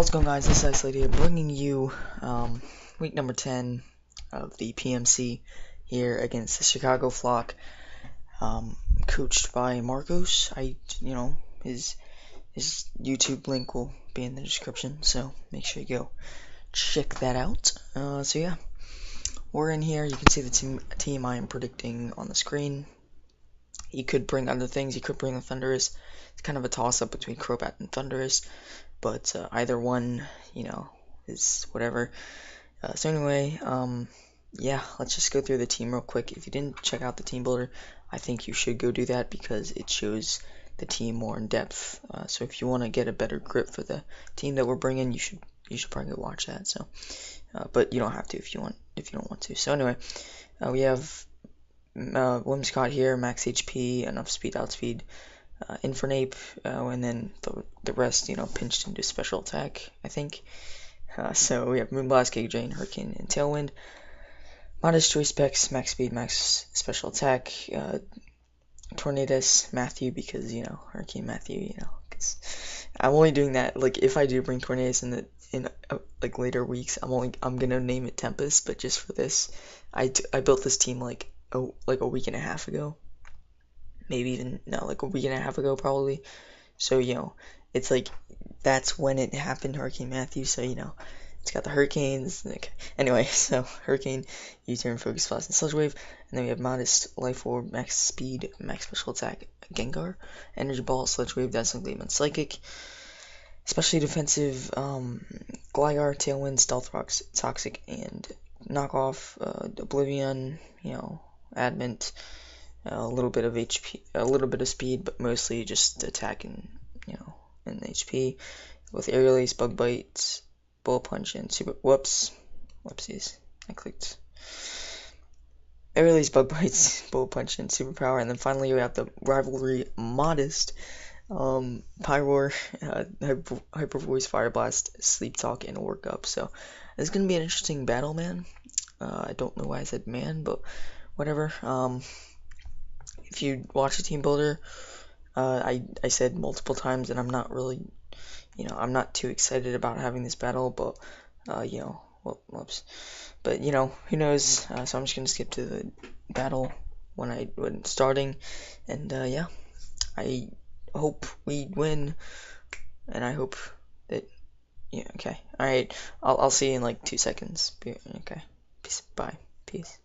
How's it going, guys? This is Isolated here, bringing you week number 10 of the PMC here against the Chicago Flock, coached by Marcos. His YouTube link will be in the description, so make sure you go check that out. So yeah, we're in here. You can see the team I am predicting on the screen. He could bring other things. He could bring the Thunderous. It's kind of a toss-up between Crobat and Thunderous, but either one, is whatever. So anyway, yeah, let's just go through the team real quick. If you didn't check out the team builder, I think you should go do that because it shows the team more in depth. So if you want to get a better grip for the team that we're bringing, you should probably go watch that. So, but you don't have to if you don't want to. So anyway, we have Whimsicott here, max HP, enough speed, outspeed, Infernape, and then the rest, pinched into special attack, I think. So we have Moonblast, Giga Drain, Hurricane, and Tailwind. Modest Choice Specs, max speed, max special attack. Tornadus, Matthew, because, Hurricane Matthew, because I'm only doing that, like, if I do bring Tornadus in later weeks, I'm gonna name it Tempest, but just for this, I built this team, like a week and a half ago. Maybe even, no, like a week and a half ago, probably. So, it's like, that's when it happened, Hurricane Matthew, so, it's got the Hurricanes. Okay. Anyway, so, Hurricane, U-turn, Focus Blast, and Sludge Wave. And then we have Modest, Life Orb, Max Speed, Max Special Attack, Gengar, Energy Ball, Sludge Wave, Dazzling Gleam, and Psychic. Especially defensive, Gligar, Tailwind, Stealth Rocks, Toxic, and Knockoff, Oblivion, Adamant, a little bit of HP, a little bit of speed, but mostly just attacking, and HP, with Aerial Ace, Bug Bite, Bullet Punch, and Super. Whoopsies, I clicked. Aerial Ace, Bug Bites, Bullet Punch, and Superpower, and then finally we have the Rivalry Modest, Pyroar, Hyper Voice, Fire Blast, Sleep Talk, and Workup. So this is gonna be an interesting battle, man. I don't know why I said man, but whatever. If you watch the team builder, I said multiple times that I'm not really, I'm not too excited about having this battle, but, whoops. But, who knows, so I'm just going to skip to the battle when starting, and, yeah, I hope we win, and I hope that, okay, alright, I'll see you in, like, 2 seconds, okay, peace, bye, peace.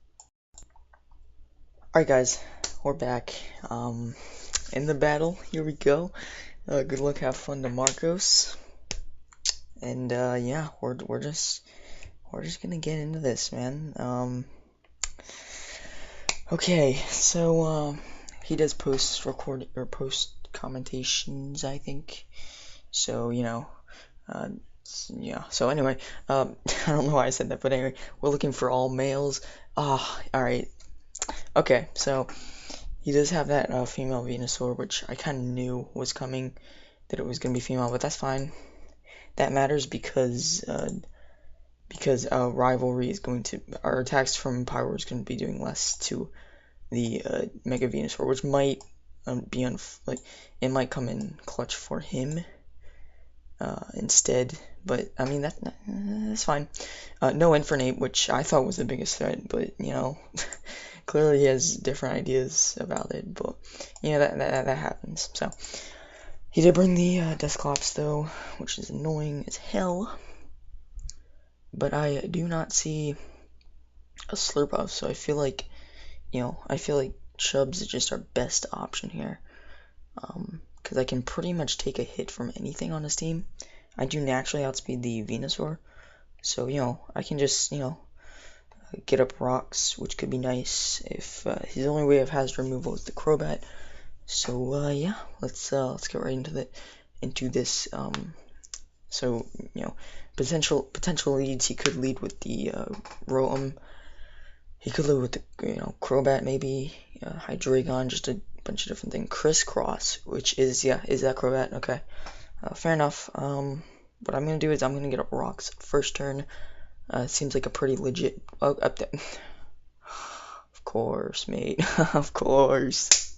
Alright, guys, we're back, in the battle. Here we go. Good luck, have fun to Marcos. And yeah, we're just gonna get into this, man. Okay, so he does post commentations, I think. So yeah. So anyway, I don't know why I said that, but anyway, we're looking for all males. All right. Okay, so he does have that female Venusaur, which I kind of knew was coming, that it was going to be female, but that's fine. That matters because Rivalry is going to, our attacks from Pyro is going to be doing less to the Mega Venusaur, which might be it might come in clutch for him instead, but I mean that's fine. No Infernape, which I thought was the biggest threat, but clearly he has different ideas about it, but that happens. So he did bring the Dusclops though, which is annoying as hell. But I do not see a Slurpuff, so I feel like Chubbs is just our best option here. Because I can pretty much take a hit from anything on his team. I do naturally outspeed the Venusaur, so I can just get up rocks, which could be nice if his only way of hazard removal is the Crobat. So yeah, let's get right into this. So potential leads. He could lead with the Rotom. He could lead with the Crobat, maybe Hydreigon, just a bunch of different things. Crisscross, which is that Crobat? Okay, fair enough. What I'm gonna do is I'm gonna get up rocks first turn. Seems like a pretty legit. Oh, up there. Of course, mate. Of course.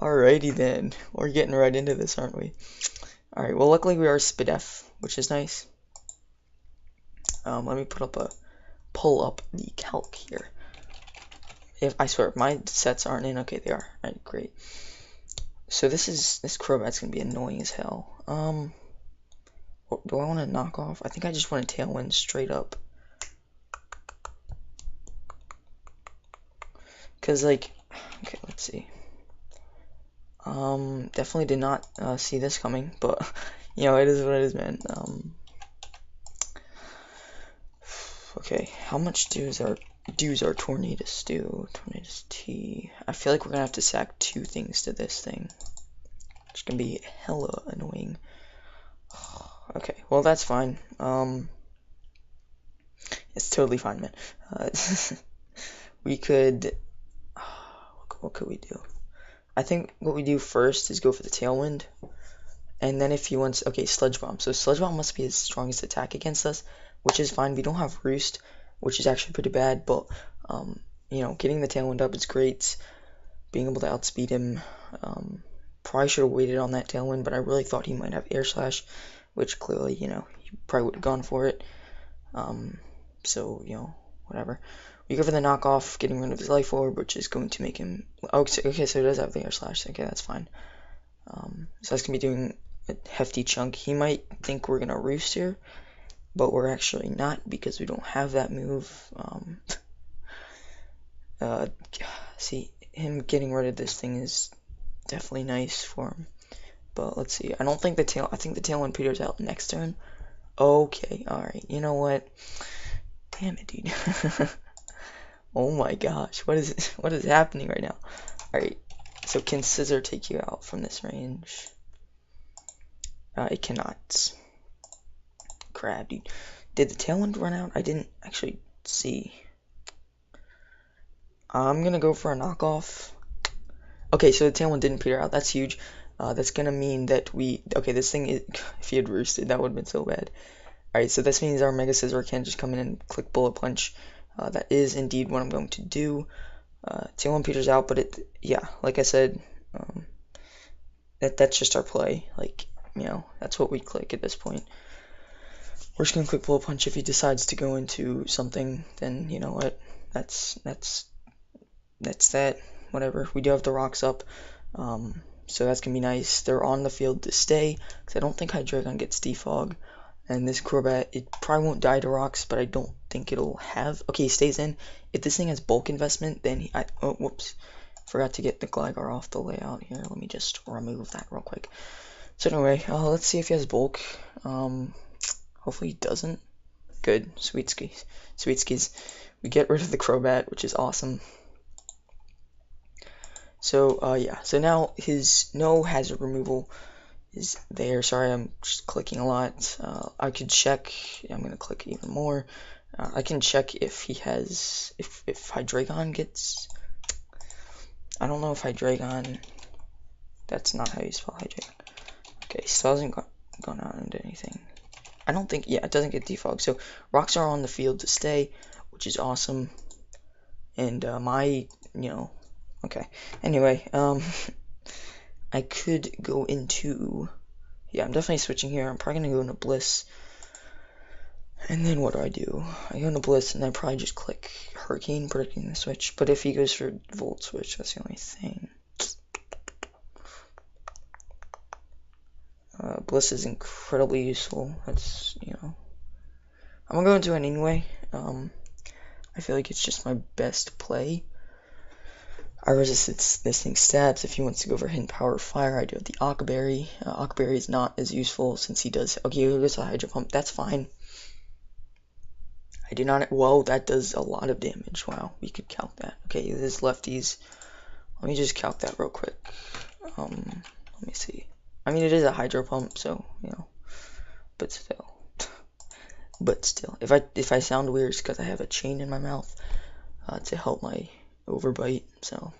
Alrighty then. We're getting right into this, aren't we? Alright, well luckily we are SPDF, which is nice. Let me pull up the calc here. If I swear, my sets aren't in. Okay, they are. Alright, great. So this Crobat's gonna be annoying as hell. Do I want to knock off? I think I just want to Tailwind straight up. Cause like, okay, let's see. Definitely did not see this coming, but you know, it is what it is, man. Okay, how much dues are Tornadus do? Tornadus T. I feel like we're gonna have to sack 2 things to this thing. It's gonna be hella annoying. Okay, well that's fine. It's totally fine, man. We could. What could we do? I think what we do first is go for the Tailwind, and then if he wants, okay, Sludge Bomb. So Sludge Bomb must be his strongest attack against us, which is fine. We don't have Roost, which is actually pretty bad, but you know, getting the Tailwind up is great. Being able to outspeed him, probably should have waited on that Tailwind, but I really thought he might have Air Slash, which clearly, you know, he probably would have gone for it. So you know, whatever. We go for the knockoff, getting rid of his Life Orb, which is going to make him. Okay, so he does have the Air Slash. Okay, that's fine. So that's gonna be doing a hefty chunk. He might think we're gonna Roost here, but we're actually not because we don't have that move. See, him getting rid of this thing is definitely nice for him. But let's see. I think the Tailwind peters out next turn. Okay, alright. You know what? Damn it, dude. Oh my gosh, what is happening right now? Alright, so can Scissor take you out from this range? It cannot. Crap, dude. Did the Tailwind run out? I didn't actually see. I'm gonna go for a knockoff. Okay, so the Tailwind didn't peter out. That's huge. That's gonna mean that okay, this thing is, if he had roosted, that would have been so bad. Alright, so this means our Mega Scissor can just come in and click Bullet Punch. That is indeed what I'm going to do. Tailwind peters out, but yeah, like I said, that's just our play. Like, you know, that's what we click at this point. We're just gonna click Bullet Punch. If he decides to go into something, then you know what? That's that. Whatever. We do have the rocks up, so that's gonna be nice. They're on the field to stay, because I don't think Hydreigon gets Defog. And this Crobat, it probably won't die to rocks, but I don't think it'll have. Okay, he stays in. If this thing has bulk investment, then oh, whoops. Forgot to get the Gligar off the layout here. Let me just remove that real quick. So anyway, let's see if he has bulk. Hopefully he doesn't. Good. Sweet skis. Sweet skis. We get rid of the Crobat, which is awesome. So, yeah. So now his no hazard removal is there. Sorry, I'm just clicking a lot. I could check. I'm gonna click even more. I can check if he has, if Hydreigon gets. I don't know if Hydreigon. That's not how you spell Hydreigon. Okay, still hasn't gone out into anything. I don't think. Yeah, it doesn't get defog. So rocks are on the field to stay, which is awesome. And okay. Anyway, I could go into. Yeah, I'm definitely switching here. I'm probably gonna go into Bliss. And then what do? I go into Bliss and I probably just click Hurricane, predicting the switch. But if he goes for Volt Switch, that's the only thing. Bliss is incredibly useful. That's, you know. I'm gonna go into it anyway. I feel like it's just my best play. I resist this thing's stabs. If he wants to go for Hidden Power Fire, I do have the Aqua Berry. Aqua Berry is not as useful since he does. Okay, he goes to Hydro Pump. That's fine. I do not. Whoa, that does a lot of damage. Wow, we could calc that. Okay, this lefties. Let me just calc that real quick. Let me see. I mean, it is a Hydro Pump, so you know. But still. If I sound weird, it's because I have a chain in my mouth to help my overbite. So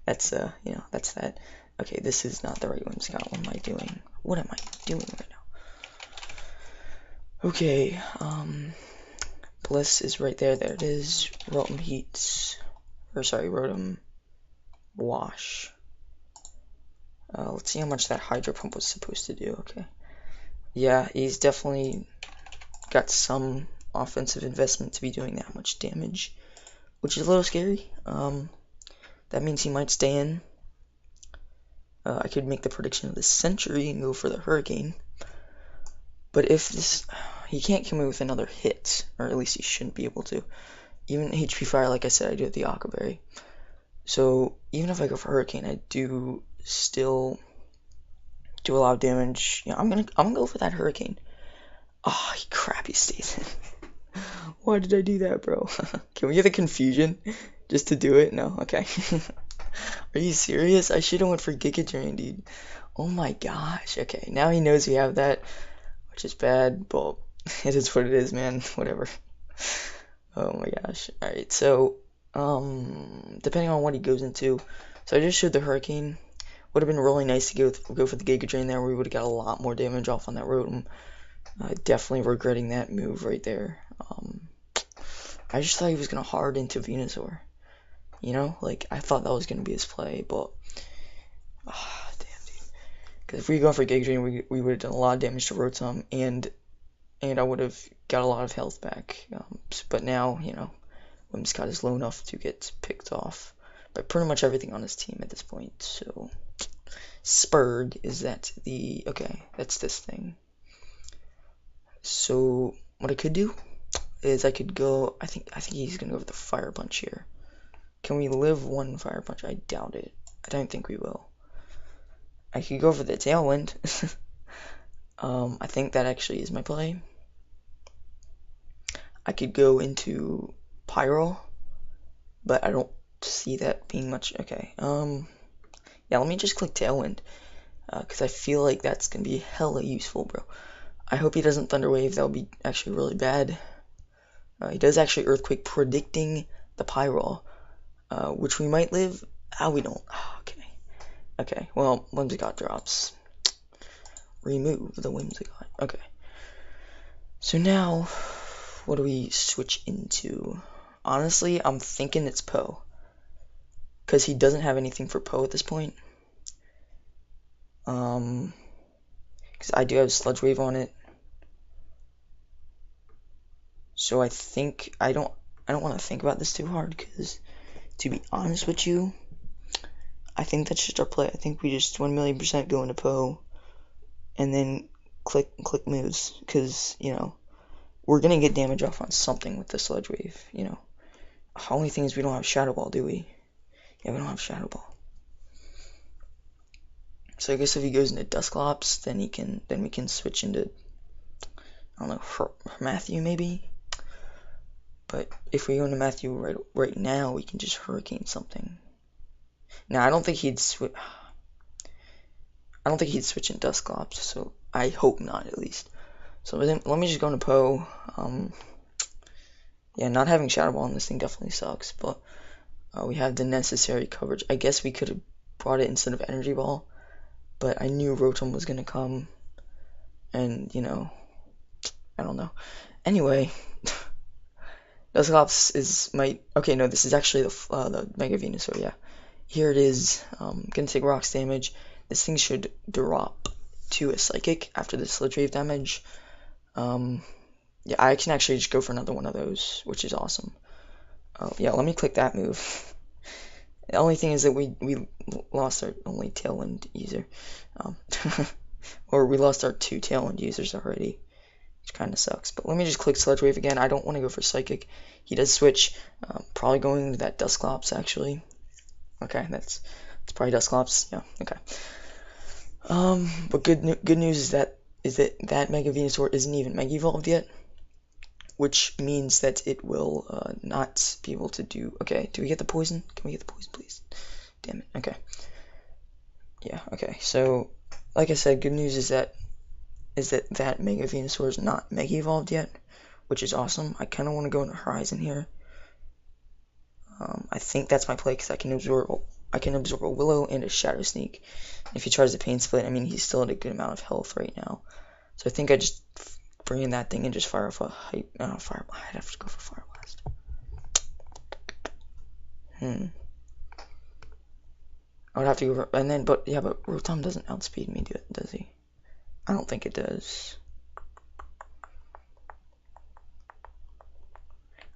that's you know, that's that. Okay, this is not the right one, Scott. What am I doing? What am I doing right now? Okay, Bliss is right there. There it is. Rotom Heats, or sorry, Rotom Wash. Let's see how much that Hydro Pump was supposed to do. Okay. Yeah, he's definitely got some offensive investment to be doing that much damage, which is a little scary. That means he might stay in. I could make the prediction of the century and go for the Hurricane. But if this, he can't come in with another hit, or at least he shouldn't be able to. Even HP Fire, like I said, I do have the Aqua Berry. So even if I go for Hurricane, I do still do a lot of damage. Yeah, I'm gonna go for that Hurricane. Oh, crap, he stays in. Why did I do that, bro? Can we get the confusion just to do it? No, okay. Are you serious? I should have went for Giga Drain, dude. Oh my gosh. Okay, now he knows we have that, which is bad, but it is what it is, man. Whatever. Oh my gosh. Alright, so, depending on what he goes into, so I just showed the Hurricane. Would have been really nice to go for the Giga Drain there. We would have got a lot more damage off on that Rotom. Definitely regretting that move right there. I just thought he was going to hard into Venusaur. You know, like, I thought that was going to be his play, but... damn, dude. Because if we go for Giga Drain, we would have done a lot of damage to Rotom, and I would have got a lot of health back. But now, you know, Whimsicott is low enough to get picked off by pretty much everything on his team at this point. So, Spurg, is that the... Okay, that's this thing. So, what I could do is I could go... I think he's going to go with the Fire Punch here. Can we live one Fire Punch? I doubt it. I don't think we will. I could go for the Tailwind. I think that actually is my play. I could go into Pyro, but I don't see that being much. Okay. Yeah, let me just click Tailwind, because I feel like that's gonna be hella useful, bro. I hope he doesn't Thunder Wave. That would be actually really bad. He does actually Earthquake, predicting the Pyro, which we might live. We don't. Okay. Okay. Well, Whimsicott drops. Remove the Whimsicott. Okay. So now, what do we switch into? Honestly, I'm thinking it's Poe, because he doesn't have anything for Poe at this point. Because I do have Sludge Wave on it. So I think I don't want to think about this too hard, because to be honest with you, I think that's just our play. I think we just 1,000,000% go into Poe, and then click moves, because, you know, we're gonna get damage off on something with the Sludge Wave, you know. The only thing is we don't have Shadow Ball, do we? Yeah, we don't have Shadow Ball. So I guess if he goes into Dusclops, then we can switch into, I don't know, Matthew maybe. But if we go into Matthew right now, we can just Hurricane something. Now I don't think he'd switch. I don't think he'd switch in Dusclops, so I hope not, at least. So let me just go into Poe. Yeah, not having Shadow Ball on this thing definitely sucks, but we have the necessary coverage. I guess we could have brought it instead of Energy Ball, but I knew Rotom was going to come, and, you know, I don't know. Anyway, Dusclops is my... Okay, no, this is actually the Mega Venusaur, yeah. Here it is. Gonna take Rocks damage. This thing should drop to a Psychic after the Sludge Wave damage. Yeah, I can actually just go for another one of those, which is awesome. Yeah, let me click that move. The only thing is that we lost our only Tailwind user. Or we lost our 2 Tailwind users already, which kind of sucks. But let me just click Sludge Wave again. I don't want to go for Psychic. He does switch. Probably going into that Dusclops, actually. Okay, it's probably Dusclops. Yeah, okay. But good news is that Mega Venusaur isn't even Mega Evolved yet, which means that it will not be able to do... Okay, do we get the poison? Can we get the poison, please? Damn it, okay. Yeah, okay, so, like I said, good news is that Mega Venusaur is not Mega Evolved yet, which is awesome. I kind of want to go into Horizon here. I think that's my play, because I can absorb a Willow and a Shadow Sneak. If he tries to Pain Split, I mean, he's still at a good amount of health right now. So I think I just bring in that thing and just fire off a fire. I'd have to go for Fire Blast. I would have to go, and then, but yeah, but Rotom doesn't outspeed me, does he? I don't think it does.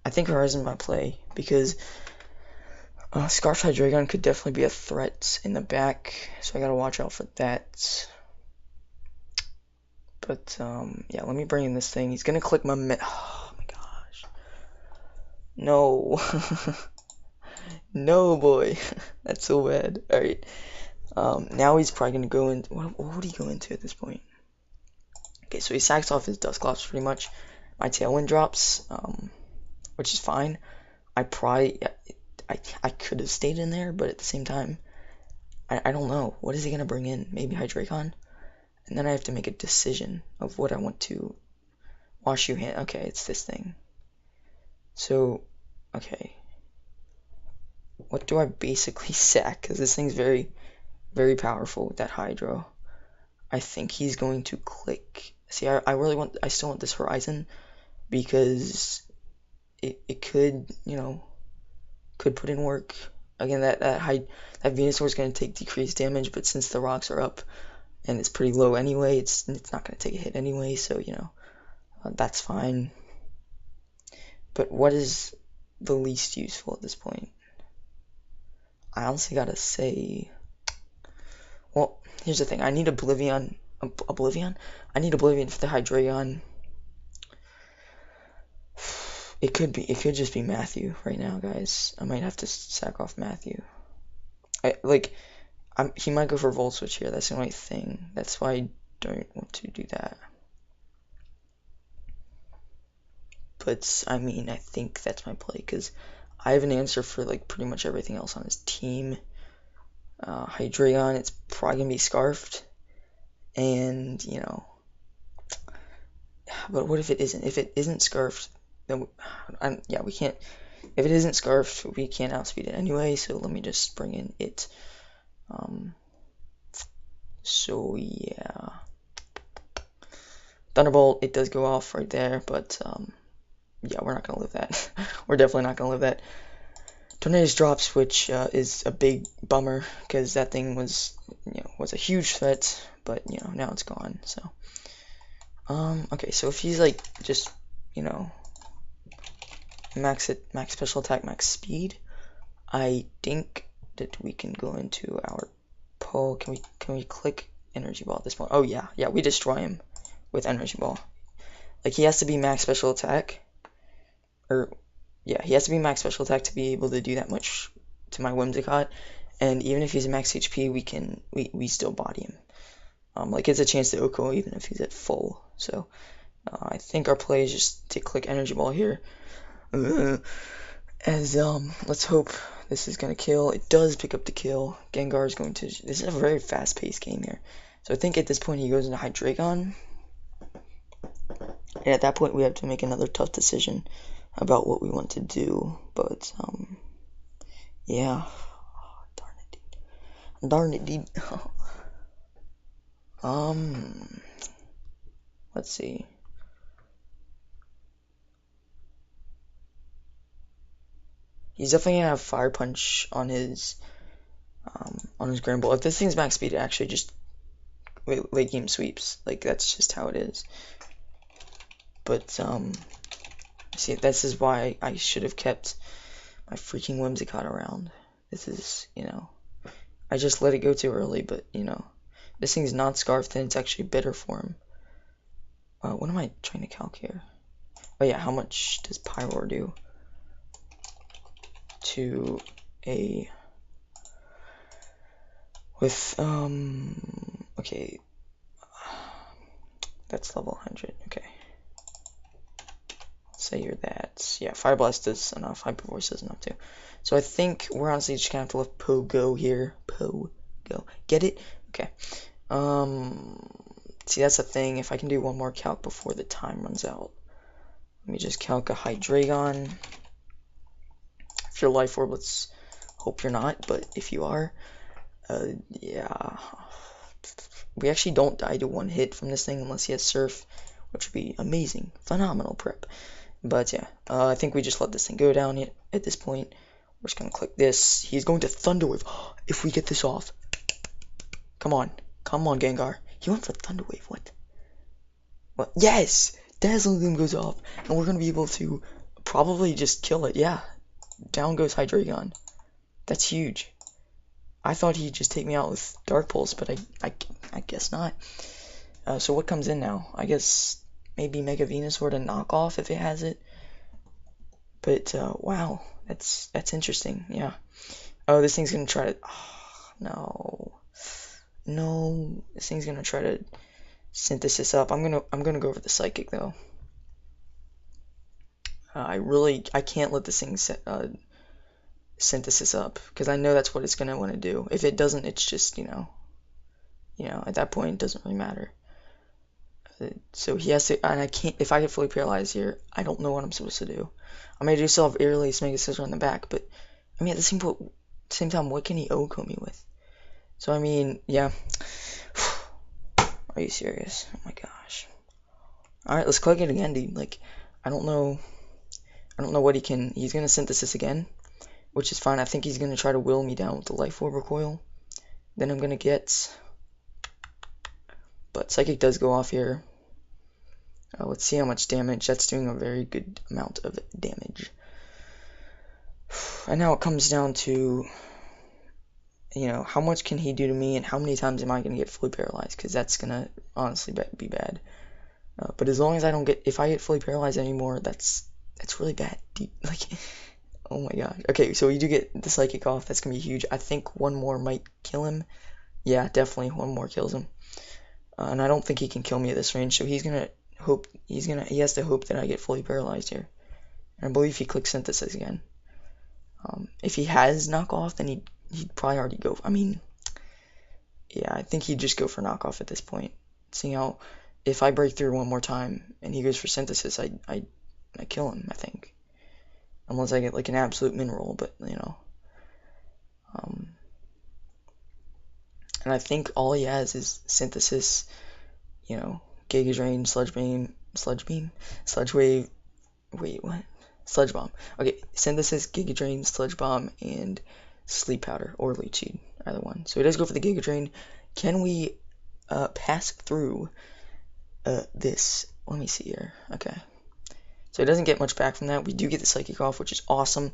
I think Horizon might play, because Scarf Hydreigon could definitely be a threat in the back, so I gotta watch out for that. But, yeah, let me bring in this thing. He's gonna click my oh my gosh. No. No, boy. That's so bad. Alright. Now he's probably gonna go into, what would he go into at this point? Okay, so he sacks off his Dusclops pretty much. My Tailwind drops, which is fine. I could have stayed in there, but at the same time, I don't know. What is he gonna bring in? Maybe Hydreigon? And then I have to make a decision of what I want to wash you hand. Okay, it's this thing. So, okay. What do I basically sack? Because this thing's very, very powerful with that Hydro. I think he's going to click. See, I still want this Horizon, because it could, you know, could put in work. Again, that Venusaur is going to take decreased damage, but since the rocks are up and it's pretty low anyway, it's not going to take a hit anyway, so, you know, that's fine. But what is the least useful at this point? I honestly gotta say, well, here's the thing. I need Oblivion. I need Oblivion for the Hydreigon. It could just be Matthew right now, guys. I might have to sack off Matthew. He might go for Volt Switch here. That's the only thing. That's why I don't want to do that. But, I mean, I think that's my play, because I have an answer for, like, pretty much everything else on his team. Hydreigon, it's probably going to be Scarfed. And, you know, but what if it isn't? If it isn't Scarfed, then, yeah, we can't, if it isn't Scarfed, we can't outspeed it anyway, so let me just bring in it. So, yeah. Thunderbolt, it does go off right there, but, yeah, we're not going to live that. We're definitely not going to live that. Tornadus drops, which is a big bummer, because that thing was, you know, was a huge threat, but, you know, now it's gone, so. Okay, so if he's, like, just, you know, max special attack, max speed, I think that we can go into our pull. Can we click Energy Ball at this point? Oh, yeah, we destroy him with Energy Ball. Like, he has to be max special attack, or, yeah, he has to be max special attack to be able to do that much to my Whimsicott, and even if he's max HP, we still body him. Like, it's a chance to Oko even if he's at full, so, I think our play is just to click Energy Ball here, let's hope this is gonna kill. It does pick up the kill. Gengar is going to, this is a very fast-paced game here, so I think at this point he goes into Hydreigon, and at that point we have to make another tough decision about what we want to do, but, yeah, darn it, dude, let's see, he's definitely gonna have Fire Punch on his Grand Ball. If this thing's max speed, it actually just late game sweeps, like, that's just how it is, but, see, this is why I should have kept my freaking Whimsicott around. This is, you know, I just let it go too early, but, you know, this thing's not Scarfed, and it's actually better for him. What am I trying to calc here? Oh yeah, how much does Pyroar do to a, with, okay, that's level 100, okay. Say you're that. Yeah, Fire Blast is enough. Hyper Voice is enough too. So I think we're honestly just gonna have to let Poe go here. Poe go. Get it? Okay. See, that's the thing. If I can do one more calc before the time runs out. Let me just calc a Hydreigon. If you're Life Orb, let's hope you're not, but if you are, yeah. We actually don't die to one hit from this thing unless he has Surf, which would be amazing. Phenomenal prep. But yeah, I think we just let this thing go down at this point. We're just gonna click this. He's going to Thunder Wave. If we get this off, come on, Gengar. He went for Thunder Wave. What? What? Yes, Dazzling Gleam goes off, and we're gonna be able to probably just kill it. Yeah, down goes Hydreigon. That's huge. I thought he'd just take me out with Dark Pulse, but I guess not. So what comes in now? I guess maybe Mega Venusaur to knock off if it has it. But wow, that's interesting. Yeah. Oh, this thing's gonna try to. Oh, no. This thing's gonna try to synthesis up. I'm gonna go for the Psychic though. I can't let this thing synthesis up because I know that's what it's gonna want to do. If it doesn't, it's just at that point it doesn't really matter. So he has to, and I can't. If I get fully paralyzed here, I don't know what I'm supposed to do. I mean, I do still have Air Release, Mega Scissor on the back, but I mean at the same time, what can he OHKO me with? So I mean, yeah. Are you serious? Oh my gosh. All right, let's click it again, dude. Like, I don't know what he can. He's gonna synthesis again, which is fine. I think he's gonna try to will me down with the Life Orb recoil. Then I'm gonna get. But Psychic does go off here. Let's see how much damage. That's doing a very good amount of damage. And now it comes down to, how much can he do to me and how many times am I going to get fully paralyzed? Because that's going to honestly be bad. But as long as I don't get, if I get fully paralyzed anymore, that's really bad. Like, oh my gosh. Okay, so we do get the Psychic off. That's going to be huge. I think one more might kill him. Yeah, definitely one more kills him. And I don't think he can kill me at this range, so he has to hope that I get fully paralyzed here. And I believe he clicks Synthesis again. If he has knockoff, then he'd probably already go. I mean, yeah, I think he'd just go for knockoff at this point. Seeing how if I break through one more time and he goes for Synthesis, I kill him. I think, unless I get like an absolute mineral, but and I think all he has is Synthesis, Giga Drain, Sludge Beam, Sludge Wave. Wait, what? Sludge Bomb. Okay, Synthesis, Giga Drain, Sludge Bomb, and Sleep Powder or Leech Seed, either one. So he does go for the Giga Drain. Can we pass through this? Let me see here. Okay. So it doesn't get much back from that. We do get the Psychic off, which is awesome.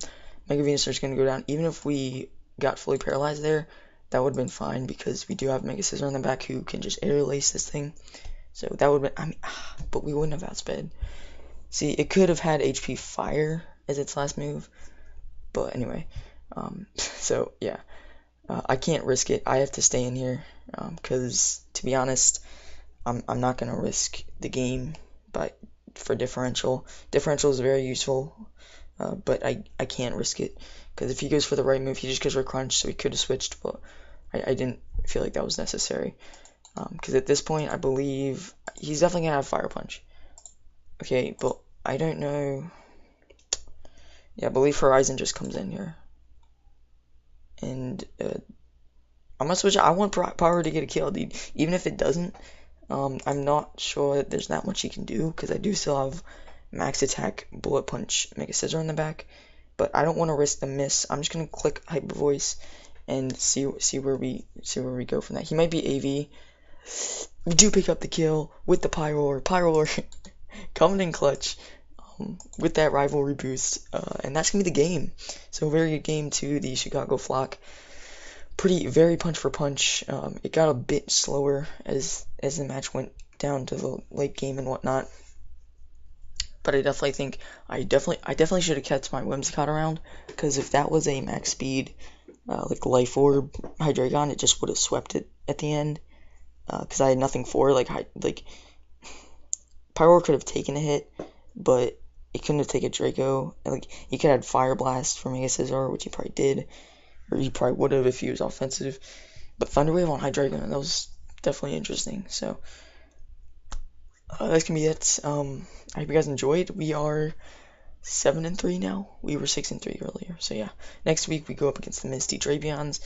Mega Venusaur is going to go down. Even if we got fully paralyzed there, that would have been fine because we do have Mega Scissor on the back who can just air release this thing. So that would have been, but we wouldn't have outsped. See, it could have had HP Fire as its last move, but anyway, so yeah, I can't risk it. I have to stay in here, because to be honest, I'm not gonna risk the game, for differential. Differential is very useful, but I can't risk it, because if he goes for the right move, he just goes for Crunch, so he could have switched, but I didn't feel like that was necessary, because at this point, I believe he's definitely gonna have Fire Punch. Okay, but I don't know. Yeah, I believe Horizon just comes in here. And I'm gonna switch. I want Power to get a kill, dude. Even if it doesn't, I'm not sure that there's that much he can do because I do still have Max Attack, Bullet Punch, Mega Scissor in the back. But I don't want to risk the miss. I'm just gonna click Hyper Voice and see where we go from that. He might be AV. We do pick up the kill with the Pyroar. Coming in clutch with that rivalry boost, and that's gonna be the game. So very good game to the Chicago Flock. Very punch for punch. It got a bit slower as the match went down to the late game and whatnot. But I definitely think I definitely should have kept my Whimsicott around, because if that was a max speed like Life Orb Hydreigon, it just would have swept it at the end. Because I had nothing for it. Like Pyro could have taken a hit, but it couldn't have taken Draco. Like, he could have had Fire Blast for Mega Scizor, which he probably did, or he probably would have if he was offensive. But Thunder Wave on Hydreigon, that was definitely interesting. So that's gonna be it. I hope you guys enjoyed. We are 7-3 now. We were 6-3 earlier. So yeah, next week we go up against the Misty Drapions.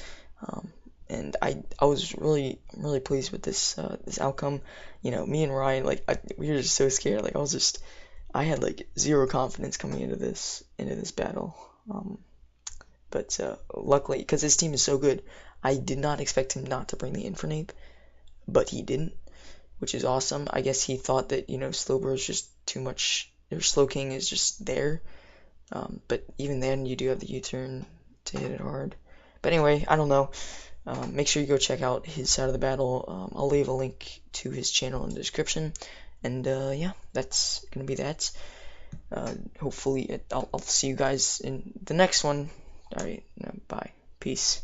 And I was really pleased with this outcome. Me and Ryan, we were just so scared. I had zero confidence coming into this battle. But luckily, because his team is so good, I did not expect him not to bring the Infernape, but he didn't, which is awesome. I guess he thought that, Slowbro is just too much, or Slowking is just there. But even then, you do have the U-turn to hit it hard. But anyway, I don't know. Make sure you go check out his side of the battle. I'll leave a link to his channel in the description. And yeah, that's gonna be that. Hopefully, I'll see you guys in the next one. Alright, bye. Peace.